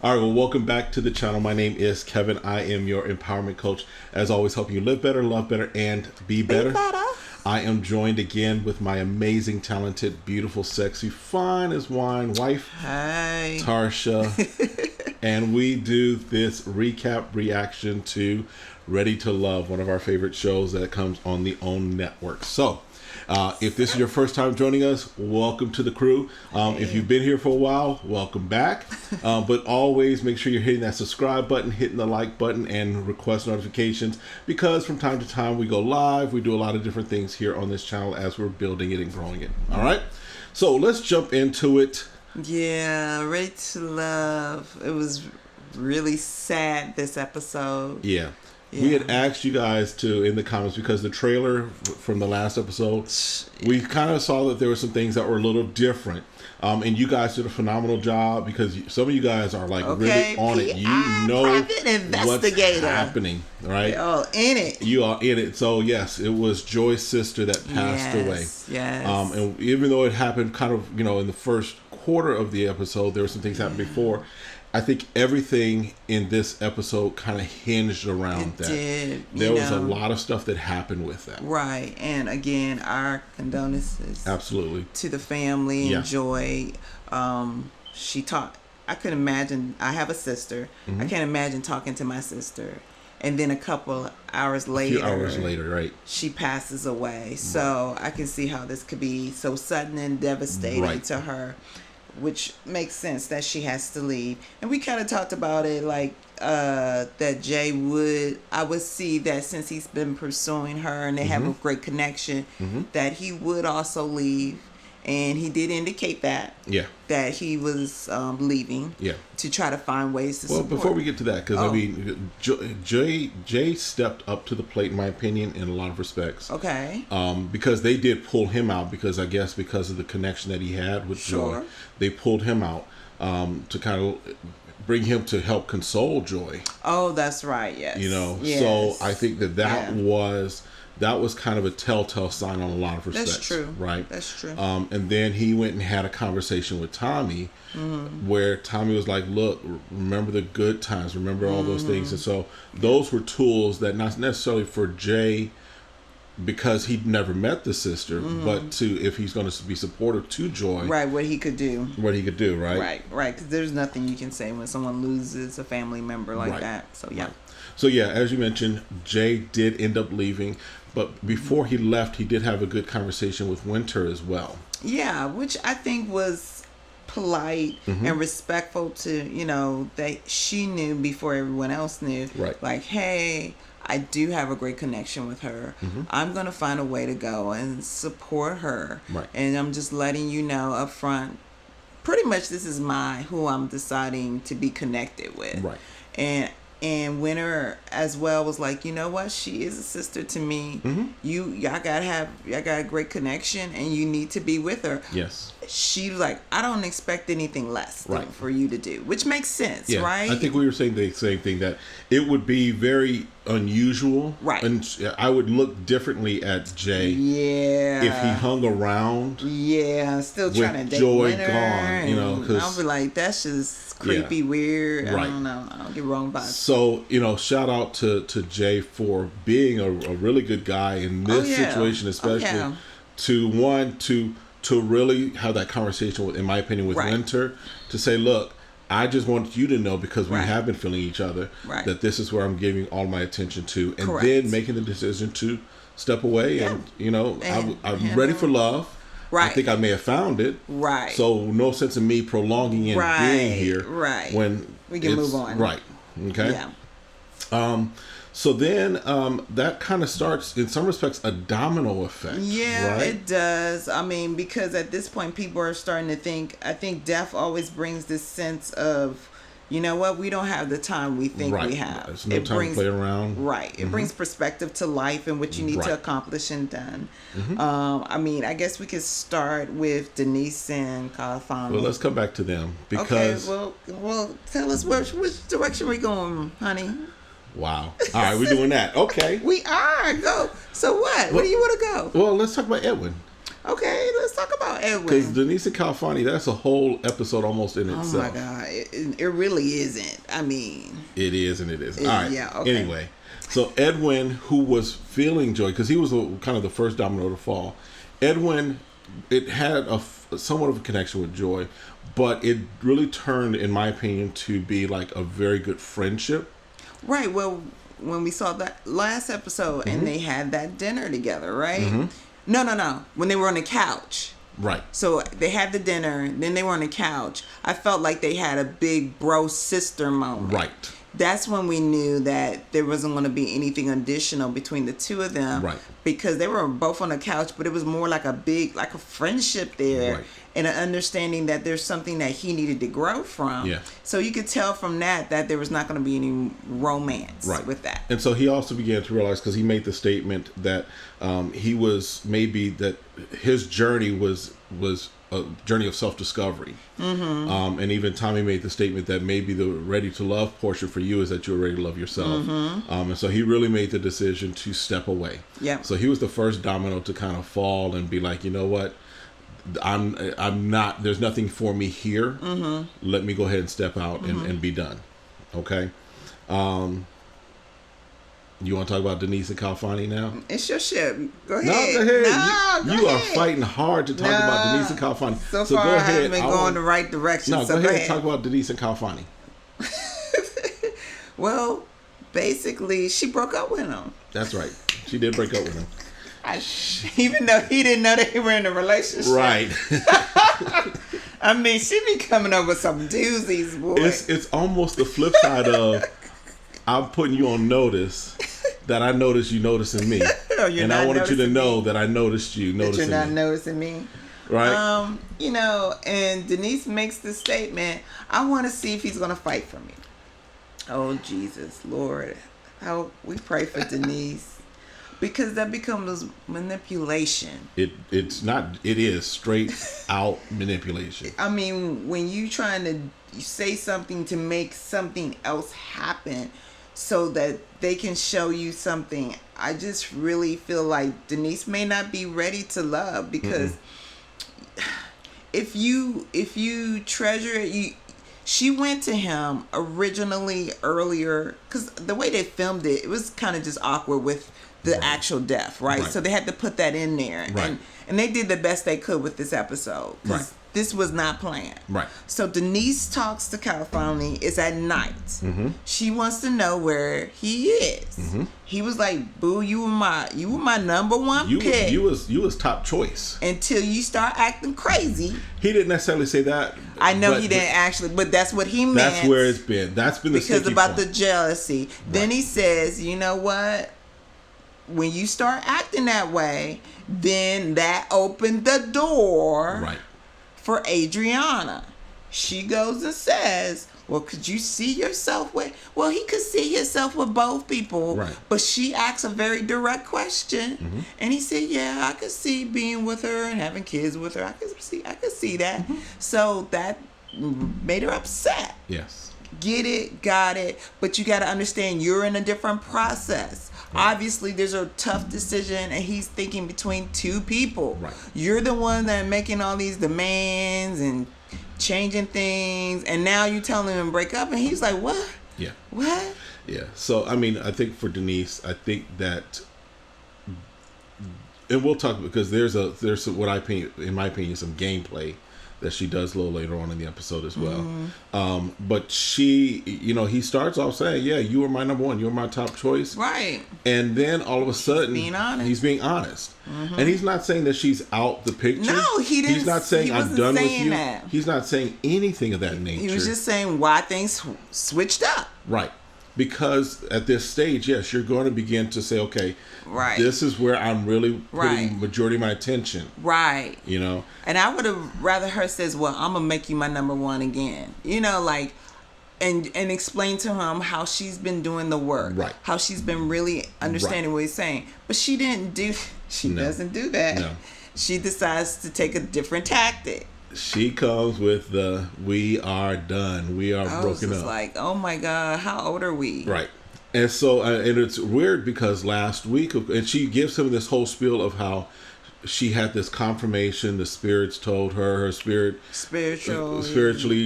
All right, well, welcome back to the channel. My name is Kevin. I am your empowerment coach. As always, helping you live better, love better, and be better. I am joined again with my amazing, talented, beautiful, sexy, fine as wine wife, hi, Tarsha. And we do this recap reaction to Ready to Love, one of our favorite shows that comes on the OWN network. So, if this is your first time joining us, welcome to the crew. If you've been here for a while, welcome back. But always make sure you're hitting that subscribe button, hitting the like button, and request notifications, because from time to time we go live. We do a lot of different things here on this channel as we're building it and growing it. All right, so let's jump into it. Yeah, Ready to Love. It was really sad, this episode. Yeah. We had asked you guys to in the comments, because the trailer from the last episode, we kind of saw that there were some things that were a little different. And you guys did a phenomenal job, because some of you guys are like really on it. You know what's happening, right? You're all in it. You are in it. So yes, it was Joy's sister that passed away. Yes. And even though it happened kind of, in the first quarter of the episode, there were some things happened before. I think everything in this episode kind of hinged around that. There was a lot of stuff that happened with that. Right. And again, our condolences. Absolutely. To the family and Joy. She talked. I couldn't imagine. I have a sister. Mm-hmm. I can't imagine talking to my sister. And then a couple hours later. A few hours later, right. She passes away. Right. So I can see how this could be so sudden and devastating to her. Which makes sense that she has to leave. And we kind of talked about it, like that Jay I would see that since he's been pursuing her and they have a great connection, that he would also leave. And he did indicate that he was leaving to try to find ways to support. Well, before we get to that, because I mean, Jay stepped up to the plate, in my opinion, in a lot of respects. Okay. Because they did pull him out, because I guess because of the connection that he had with Joy, they pulled him out to kind of bring him to help console Joy. Oh, that's right. Yes. So I think that was kind of a telltale sign on a lot of respects. That's true. Right? That's true. And then he went and had a conversation with Tommy, where Tommy was like, look, remember the good times, remember all those things. And so those were tools that not necessarily for Jay, because he'd never met the sister, but if he's going to be supportive to Joy. Right, what he could do. Right? Right, because there's nothing you can say when someone loses a family member like that. So, yeah. Right. So, yeah, as you mentioned, Jay did end up leaving. But before he left, he did have a good conversation with Winter as well. Yeah, which I think was polite and respectful to, that she knew before everyone else knew. Right. Like, hey, I do have a great connection with her. I'm going to find a way to go and support her. Right. And I'm just letting you know up front, pretty much this is who I'm deciding to be connected with. Right. And Winter as well was like, you know what? She is a sister to me. Y'all got a great connection, and you need to be with her. Yes. She's like, I don't expect anything less for you to do, which makes sense, right? I think we were saying the same thing, that it would be very unusual, right? And I would look differently at Jay, if he hung around, still trying to date Joy Winter, gone, because I'll be like, that's just creepy, weird. Right. I don't know. I don't get wrong vibes. So shout out to Jay for being a really good guy in this situation, especially to really have that conversation with, in my opinion, with Winter, to say, look, I just want you to know, because we have been feeling each other, that this is where I'm giving all my attention to, and then making the decision to step away, and I'm ready for love. Right. I think I may have found it. Right. So no sense in me prolonging and being here. Right. When we can move on. Right. Okay. Yeah. So then that kind of starts, in some respects, a domino effect. Yeah, right? It does. I mean, because at this point, people are starting to think, I think death always brings this sense of, you know what, we don't have the time we think we have. There's no time to play around. Right. It brings perspective to life and what you need to accomplish and done. I mean, I guess we could start with Denise and Kalafami. Well, let's come back to them, because... Okay, well, tell us which direction we're going, honey. Wow. All right, we're doing that. Okay. We are. Go. So what? Where do you want to go? Well, let's talk about Edwin. Okay, let's talk about Because Edwin. Denise and Calfani, that's a whole episode almost in Oh itself. my God, it really isn't. I mean, It is and it isn't. All right. yeah, okay. Anyway, so Edwin, who was feeling joy, because he was kind of the first domino to fall. Edwin, it had somewhat of a connection with Joy, but it really turned, in my opinion, to be like a very good friendship. right. Well, when we saw that last episode and they had that dinner together, right? No. When they were on the couch. Right. So they had the dinner, then they were on the couch. I felt like they had a big bro sister moment. Right. That's when we knew that there wasn't going to be anything additional between the two of them. Right. Because they were both on the couch, but it was more like a friendship there. Right. And an understanding that there's something that he needed to grow from. Yeah. So you could tell from that there was not going to be any romance Right. with that. And so he also began to realize, because he made the statement that he was maybe that his journey was a journey of self-discovery. And even Tommy made the statement that maybe the ready to love portion for you is that you're ready to love yourself. And so he really made the decision to step away. Yeah. So he was the first domino to kind of fall and be like, you know what? I'm not, there's nothing for me here. Let me go ahead and step out and be done. Okay. You want to talk about Denise and Calfani now? It's your shit. Go ahead. No, go ahead. No, you go are ahead. fighting hard to talk about Denise and Calfani. So go far, I ahead. haven't been going the right direction. No, so go ahead and talk about Denise and Calfani. Well, basically, she broke up with him. That's right. She did break up with him. Even though he didn't know they were in a relationship. Right. I mean, she be coming up with some doozies, boy. It's almost the flip side of I'm putting you on notice that I noticed you noticing me. And I wanted you to know that I noticed you noticing that you're not me. noticing me. Right? You know, and Denise makes the statement, I want to see if he's going to fight for me. Oh, Jesus, Lord. How we pray for Denise. Because that becomes manipulation. It is straight out manipulation. I mean, when you trying to say something to make something else happen so that they can show you something, I just really feel like Denise may not be ready to love, because if you treasure it, she went to him originally earlier, because the way they filmed it, it was kind of just awkward with the actual death, right? So they had to put that in there. Right. And they did the best they could with this episode, because this was not planned. Right. So Denise talks to Calfani. It's at night. She wants to know where he is. He was like, "Boo, you were my number one pick. You was top choice until you start acting crazy." He didn't necessarily say that. I know he didn't actually, but that's what he meant. That's where it's been. That's been the because sticky about point. the jealousy. Then he says, "You know what? When you start acting that way, then that opened the door for Adriana." She goes and says, "Well, could you see yourself with?" Well, he could see himself with both people, but she asks a very direct question, and he said, "Yeah, I could see being with her and having kids with her. I could see that." So that made her upset. Yes. Get it, got it, but you got to understand you're in a different process. Obviously, there's a tough decision, and he's thinking between two people. You're the one that making all these demands and changing things, and now you telling him to break up, and he's like, "What? Yeah. What?" Yeah. So I mean, I think for Denise, I think that, and we'll talk, because there's what I think, in my opinion, some gameplay that she does a little later on in the episode as well. But she, he starts off saying, "Yeah, you were my number one. You were my top choice." Right. And then all of a sudden, he's being honest. And he's not saying that she's out the picture. No, he didn't. He's not saying I'm done with you. That. He's not saying anything of that nature. He was just saying why things switched up. Right. Because at this stage, yes, you're going to begin to say, okay, this is where I'm really putting majority of my attention. Right. And I would have rather her says, "Well, I'm going to make you my number one again." And explain to him how she's been doing the work. Right. How she's been really understanding what he's saying. But she doesn't do that. No. She decides to take a different tactic. She comes with the "we are done, we are broken up." Like, oh my God, how old are we? Right. And so, and it's weird because last week, and she gives him this whole spiel of how she had this confirmation. The spirits told her spiritually,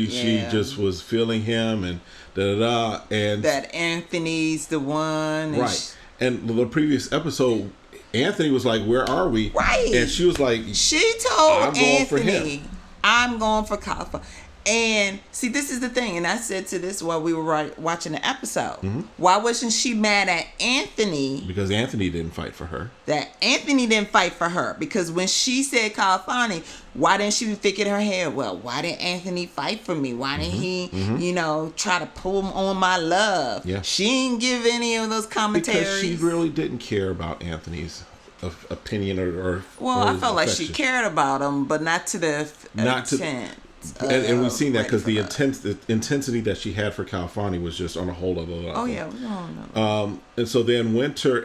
she just was feeling him and and that Anthony's the one. Right. And the previous episode, Anthony was like, "Where are we?" Right. And she was like, she told I'm going for Anthony, him. I'm going for California. And see, this is the thing, and I said to this while we were watching the episode. Mm-hmm. Why wasn't she mad at Anthony? Because Anthony didn't fight for her. That Anthony didn't fight for her. Because when she said California, why didn't she think in her head, well, why didn't Anthony fight for me? Why didn't he, try to pull on my love? Yeah. She didn't give any of those commentaries. Because she really didn't care about Anthony's opinion or I felt like she cared about him, but not to the extent. And we've seen that because the intensity that she had for California was just on a whole other level. Oh yeah, no. And so then Winter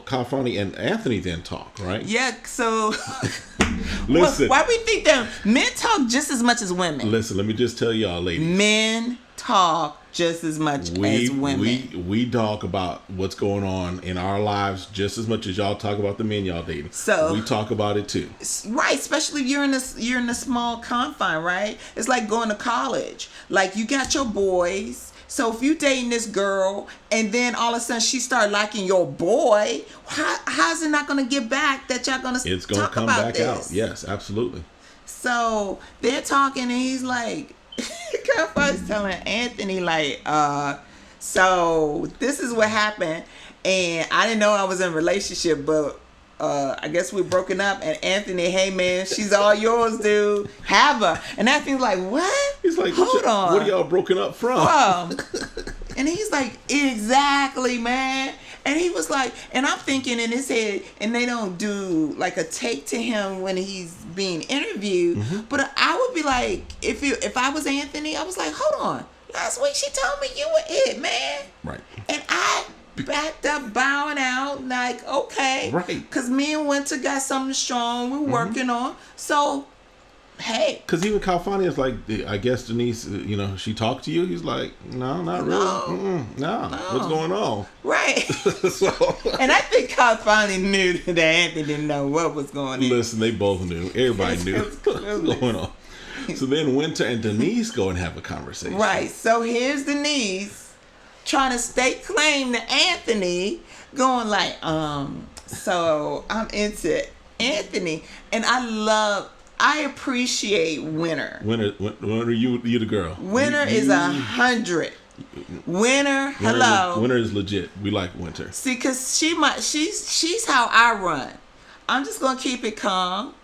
California and Anthony then talk, right? Yeah. So listen, why we think that men talk just as much as women? Listen, let me just tell y'all, ladies. Men talk just as much as women. We talk about what's going on in our lives just as much as y'all talk about the men y'all dating. So we talk about it too. Right, especially if you're in a small confine, right? It's like going to college. Like you got your boys. So if you dating this girl and then all of a sudden she start liking your boy, how's it not going to get back that y'all going to It's going to come back this? out. Yes, absolutely. So they're talking and he's like, California's telling Anthony like, so this is what happened, and I didn't know I was in a relationship, but I guess we're broken up. And Anthony, hey man, she's all yours, dude. Have her. And Anthony's like, what? He's like, hold on. What are y'all broken up from? And he's like, exactly, man. And he was like, and I'm thinking in his head, and they don't do like a take to him when he's being interviewed. Mm-hmm. But I would be like, if I was Anthony, I was like, hold on. Last week she told me you were it, man. Right. And I backed up, bowing out, like, okay. Right. Because me and Winter got something strong we were working on. So, hey. Because even California is like, I guess Denise, she talked to you. He's like, no, not really. No. What's going on? Right. And I think California knew that Anthony didn't know what was going on. Listen, they both knew. Everybody knew what was going on. So then Winter and Denise go and have a conversation. Right. So here's Denise trying to stake claim to Anthony, going like, so I'm into Anthony, and I appreciate Winter. Winter, you the girl. Winter is 100. Winter, hello. Winter is legit. We like Winter. See, cause she's how I run. I'm just gonna keep it calm.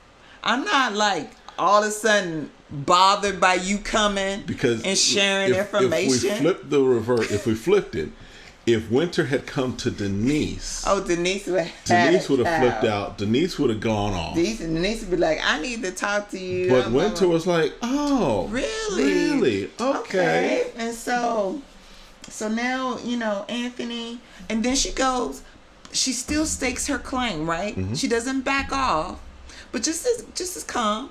I'm not like all of a sudden bothered by you coming and sharing information. If we flipped it, if Winter had come to Denise, Denise would have flipped out. Denise would have gone off. Denise would be like, I need to talk to you. But Winter was like, oh, really? Okay. And so now, Anthony, and then she goes, she still stakes her claim, right? Mm-hmm. She doesn't back off, but just as calm.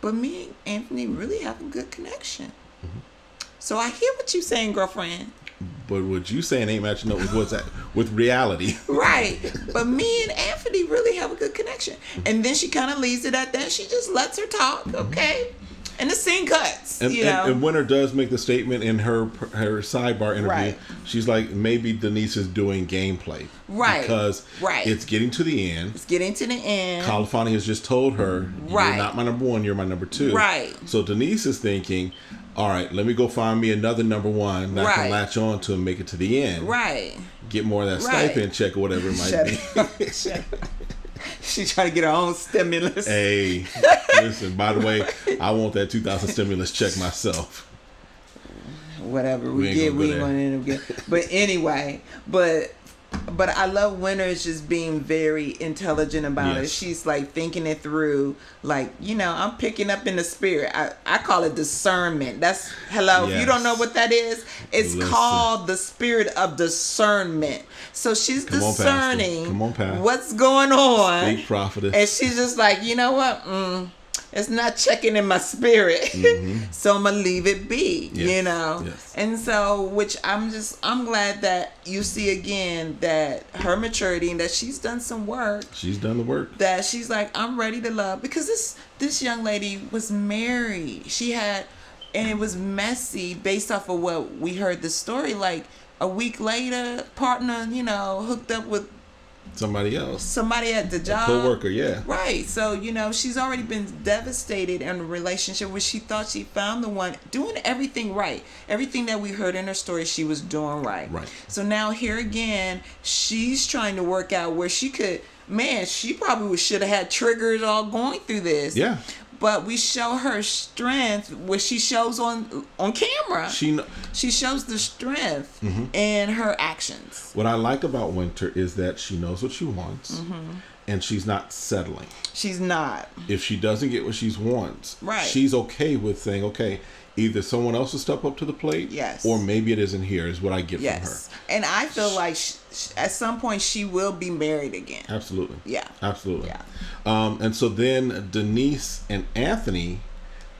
But me and Anthony really have a good connection. Mm-hmm. So I hear what you're saying, girlfriend. But what you saying ain't matching up with reality. Right. But me and Anthony really have a good connection. And then she kind of leaves it at that. She just lets her talk, okay? And the scene cuts, And Winter does make the statement in her sidebar interview. Right. She's like, maybe Denise is doing gameplay. Right. Because it's getting to the end. It's getting to the end. California has just told her, you're not my number one, you're my number two. Right. So Denise is thinking, all right, let me go find me another number one that I can latch on to and make it to the end. Right. Get more of that stipend check or whatever it might be. She's trying to get her own stimulus. Hey, listen, by the way, I want that 2000 stimulus check myself. Whatever we get, we ain't gonna end up getting. But anyway, but I love Winter is just being very intelligent about it. She's like thinking it through. Like, I'm picking up in the spirit. I call it discernment. That's hello. Yes. If you don't know what that is, it's called the spirit of discernment. So she's discerning Come on, Pastor. What's going on. Speak, prophetess. And she's just like, you know what? it's not checking in my spirit. So I'm gonna leave it be, Yes, you know. yes. And so, which I'm glad that you see again that her maturity and that she's done some work. She's done the work. That she's like, I'm ready to love, because this young lady was married. She had, and it was messy based off of what we heard the story. Like a week later, partner, you know, hooked up with Somebody else. somebody at the job. Co-worker, yeah. Right. So, you know, she's already been devastated in a relationship where she thought she found the one, doing everything right. Everything that we heard in her story, she was doing right. Right. So now here again, she's trying to work out where she could, man, she probably should have had triggers all going through this. Yeah. But we show her strength where she shows on camera. She shows the strength in her actions. What I like about Winter is that she knows what she wants, and she's not settling. She's not. If she doesn't get what she wants, Right. she's okay with saying, okay, either someone else will step up to the plate, Yes. or maybe it isn't here, is what I get from her. And I feel like at some point she will be married again. Absolutely. Yeah. Absolutely. Yeah. And so then Denise and Anthony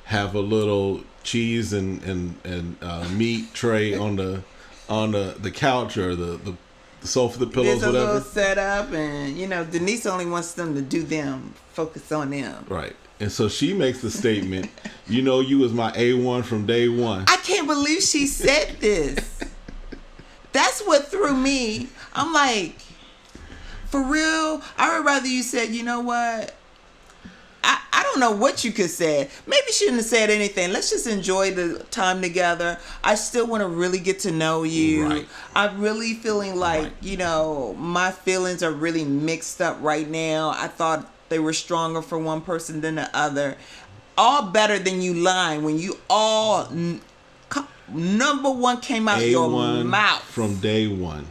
have a little cheese and meat tray on the couch or the sofa, the pillows, There's a whatever. little setup, and you know Denise only wants them to do them, focus on them. Right. And so she makes the statement, you know, you was my A1 from day one. I can't believe she said this. That's what threw me. I'm like, for real? I would rather you said, you know what? I don't know what you could say. Maybe you shouldn't have said anything. Let's just enjoy the time together. I still want to really get to know you. Right. I'm really feeling like, Right. you know, my feelings are really mixed up right now. I thought they were stronger for one person than the other. All better than you lying when you all number one came out your A1 mouth. from day one.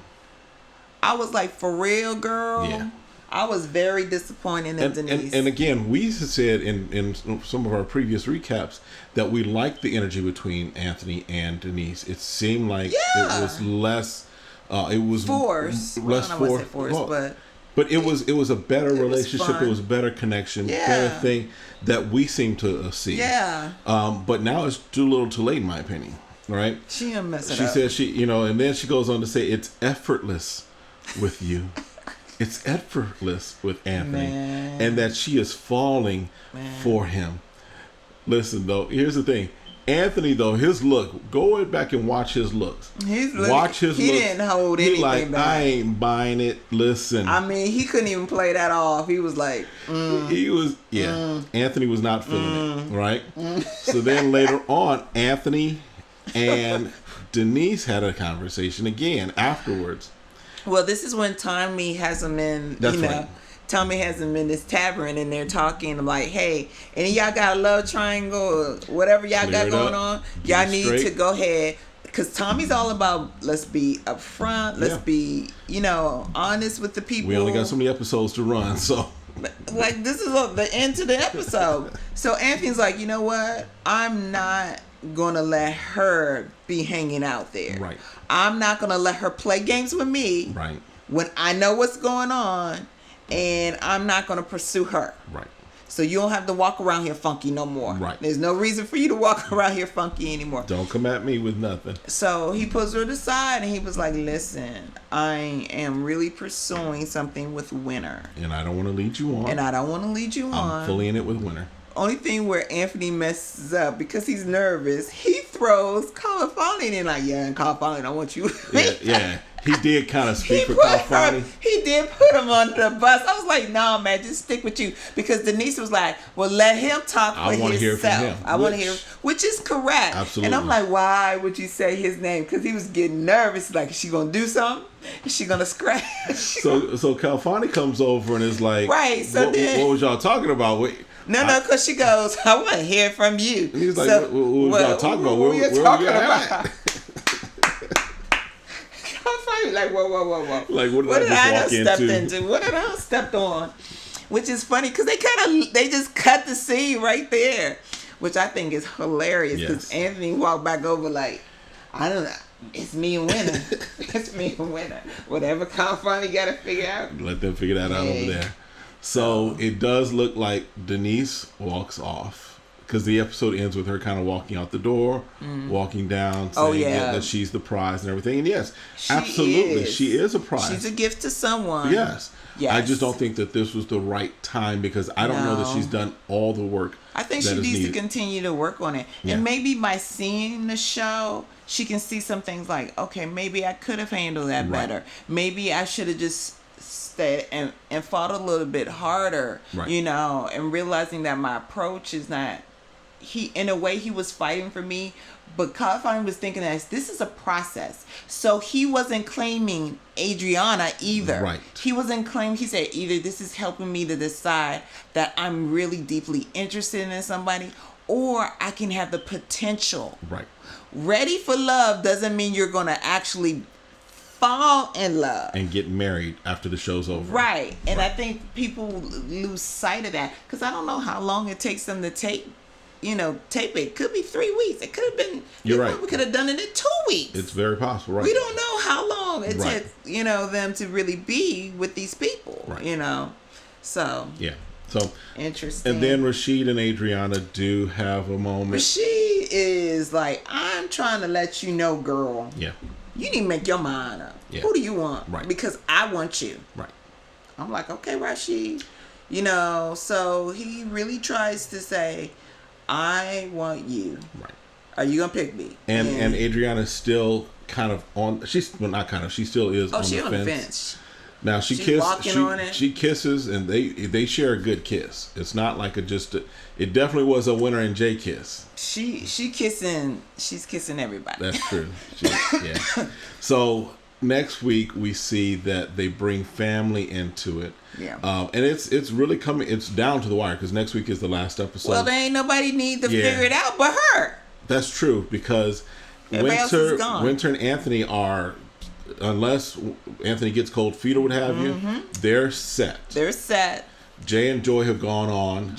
I was like, for real, girl? Yeah. I was very disappointed in Denise. And again, we said in some of our previous recaps that we liked the energy between Anthony and Denise. It seemed like Yeah. it was less. It was Force. less I don't wanna say force. force, But it was a better was relationship. fun. It was a better connection. Yeah. Better thing that we seem to see. yeah. But now it's too little, too late, in my opinion. Right? She didn't mess it She up. said and then she goes on to say it's effortless with you. It's effortless with Anthony. Man. And that she is falling for him. Listen, though, here's the thing. Anthony, though, his look, go back and watch his looks. Watch his he looks. didn't hold He anything like, back. I ain't buying it. Listen. I mean, he couldn't even play that off. He was like, He was, Anthony was not feeling it, right? So then later on, Anthony and Denise had a conversation again afterwards. well, this is when Tommy has him in, That's you know, right. Tommy has him in this tavern and they're talking. I'm like, hey, any of y'all got a love triangle or whatever y'all Clear got it going up. on? Get Y'all it need straight. to go ahead. Because Tommy's all about, let's be upfront. Let's Yeah. be, you know, honest with the people. We only got so many episodes to run, so. Like, this is the end to the episode. So Anthony's like, you know what? I'm not gonna let her be hanging out there. Right. I'm not gonna let her play games with me Right. when I know what's going on, and I'm not gonna pursue her. Right. So you don't have to walk around here funky no more. Right. There's no reason for you to walk around here funky anymore. Don't come at me with nothing. So he pulls her aside and he was like, listen, I am really pursuing something with Winter. And I don't want to lead you on. And I don't want to lead you on. I'm fully in it with Winter. Only thing where Anthony messes up because he's nervous, he throws Califani in like, yeah, and Califani, I want you. Yeah. He did kind of He speak for put Califani. her, he did put him on the bus. I was like, no, man, just stick with you. Because Denise was like, well, let him talk I for wanna hear himself. from him, I want to which- hear, which is correct. Absolutely. And I'm like, why would you say his name? Because he was getting nervous. Like, is she going to do something? Is she going to scratch? So Califani comes over and is like, Right, so what was y'all talking about? Wait, No, because she goes, I want to hear from you. And he's like, what was y'all talking about? What were you Where talking we at? about? I'm like, whoa. Like, what What did did I I just done walk stepped into? into? What did I done stepped on? Which is funny because they just cut the scene right there, which I think is hilarious because Yes. Anthony walked back over like, I don't know. It's me and Winner. It's me and Winner. Whatever Califani got to figure out. Let them figure that out Hey. over there. So it does look like Denise walks off because the episode ends with her kind of walking out the door, walking down, saying that she's the prize and everything. And yes, absolutely, she is a prize. She's a gift to someone. Yes. I just don't think that this was the right time because I don't know that she's done all the work. I think she needs to continue to work on it. Yeah. And maybe by seeing the show, she can see some things like, okay, maybe I could have handled that better. Maybe I should have just stayed and fought a little bit harder, you know, and realizing that my approach is not, in a way he was fighting for me, but California was thinking that this is a process. So he wasn't claiming Adriana either. Right. He wasn't claiming, he said, either this is helping me to decide that I'm really deeply interested in somebody, or I can have the potential. Right. Ready for love doesn't mean you're going to actually fall in love. And get married after the show's over. Right. And I think people lose sight of that. Because I don't know how long it takes them to tape it. Could be 3 weeks. It could have been. You're right. We could have done it in 2 weeks. It's very possible, right? We don't know how long it takes, them to really be with these people, So. Yeah. So. Interesting. And then Rashid and Adriana do have a moment. Rashid is like, I'm trying to let you know, girl. Yeah. You need to make your mind up. Yeah. Who do you want? Right. Because I want you. Right. I'm like, okay, Rashid. So he really tries to say, I want you. Right. Are you gonna pick me? And Adriana's still kind of on. She still is on the fence. Now she kisses, and they share a good kiss. It's not like it definitely was a winner and Jay kiss. She's kissing everybody. That's true. So next week we see that they bring family into it. Yeah. And it's really coming. It's down to the wire because next week is the last episode. Well, there ain't nobody need to figure it out but her. That's true because Winter and Anthony are, unless Anthony gets cold feet or what have you, they're set. Jay and Joy have gone on.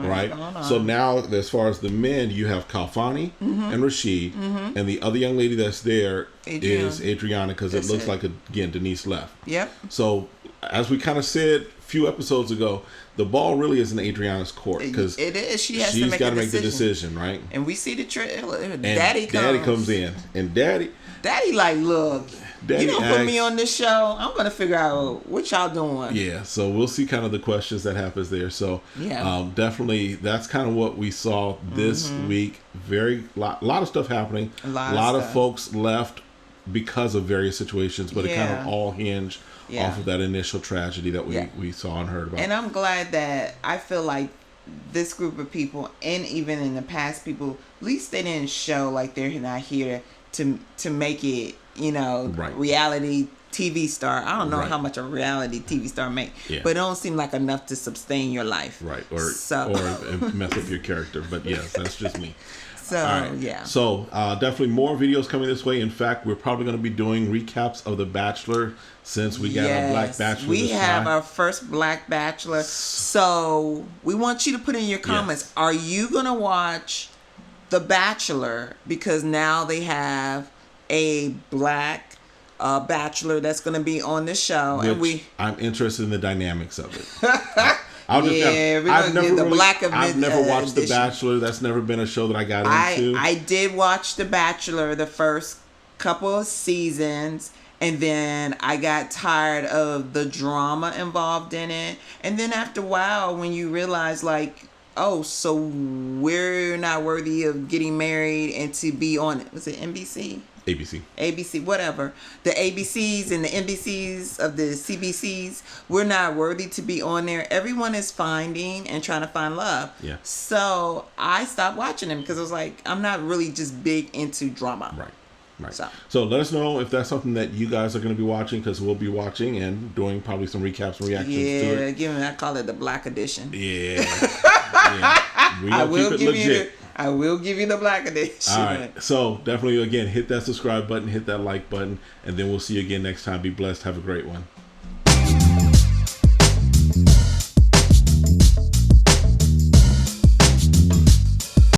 Right. So now, as far as the men, you have Kalfani and Rashid, and the other young lady that's there is Adriana because it looks like again Denise left. Yep. So as we kind of said a few episodes ago, the ball really is in Adriana's court because it is. She's got to make the decision, right? And we see the trailer. And Daddy comes in, and Daddy like, look. You don't put me on this show, I'm going to figure out what y'all doing. Yeah, so we'll see kind of the questions that happens there. So definitely that's kind of what we saw this week. Lot of stuff happening. A lot of folks left because of various situations, but it kind of all hinged off of that initial tragedy that we saw and heard about. And I'm glad that I feel like this group of people, and even in the past people, at least they didn't show like they're not here to make it, reality TV star. I don't know how much a reality TV star make, but it don't seem like enough to sustain your life. Right. Or mess up your character. But yes, that's just me. So, So, definitely more videos coming this way. In fact, we're probably going to be doing recaps of The Bachelor since we got our Black Bachelor. We have our first Black Bachelor. So, we want you to put in your comments. Yes. Are you going to watch The Bachelor? Because now they have a Black Bachelor that's going to be on the show. I'm interested in the dynamics of it. I've never watched The Bachelor. That's never been a show that I got into. I did watch The Bachelor the first couple of seasons, and then I got tired of the drama involved in it. And then after a while, when you realize so we're not worthy of getting married and to be on, was it NBC? ABC, whatever. The ABCs and the NBCs of the CBCs, we're not worthy to be on there. Everyone is finding and trying to find love. Yeah. So I stopped watching them because I was like, I'm not really just big into drama. Right. So let us know if that's something that you guys are going to be watching, because we'll be watching and doing probably some recaps and reactions to it. I call it the Black Edition. Yeah. I will give you the Black Edition. All right. So definitely, again, hit that subscribe button, hit that like button, and then we'll see you again next time. Be blessed. Have a great one.